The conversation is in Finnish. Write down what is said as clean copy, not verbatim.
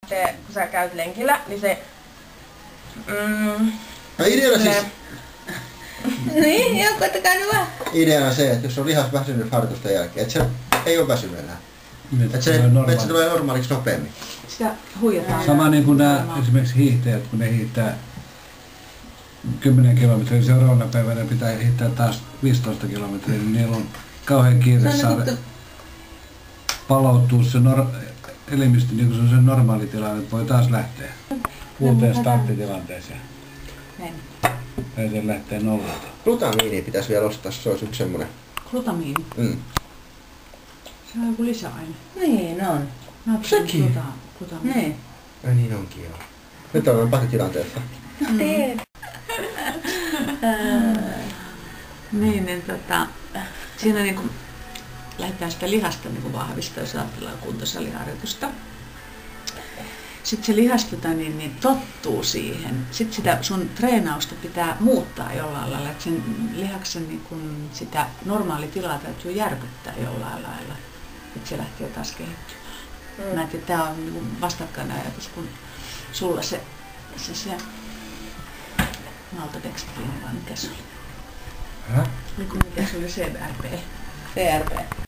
kun sä käyt lenkillä, niin se... No ideana siis... niin, joo, koittakaa nyt vaan. Ideana se, että jos on lihas väsynyt harjoitusten jälkeen, että se ei ole väsynyt enää. Että se tulee normaaliksi nopeammin. Sitä huijataan. Sama niin kuin nämä esimerkiksi hiihtäjät, kun ne hiihtää 10 kilometriä, seuraavana päivänä pitää hiihtää taas 15 kilometriä, niin niillä on kauhean kiire saada palautua se elimistö niin kuin se on se normaali tilanne, että voi taas lähteä uuteen starttitilanteeseen. Tai se lähtee nollalta. Glutamiini pitäisi vielä ostaa, se olisi yksi semmoinen. Glutamiini? Se on joku lisäaine. Niin on. Sekin? Niin. Ai niin onkin joo. Nyt ollaan pattitilanteessa. Tiedät. Niin, siinä niinku lähdetään sitä lihasta niinku vahvistaa, jos ajatellaan kuntosaliharjoitusta. Sitten se lihas niin tottuu siihen. Sitten sitä sun treenausta pitää muuttaa jollain lailla, että sen lihaksen niin kun sitä normaalitilaa täytyy järkyttää jollain lailla, että se lähtee taas kehittymään. Mä ajattelin, että tämä on niin vastakkainen ajatus, kun sulla se maltodextriini vai mikä se oli? Mikä se oli? CRP? CRP.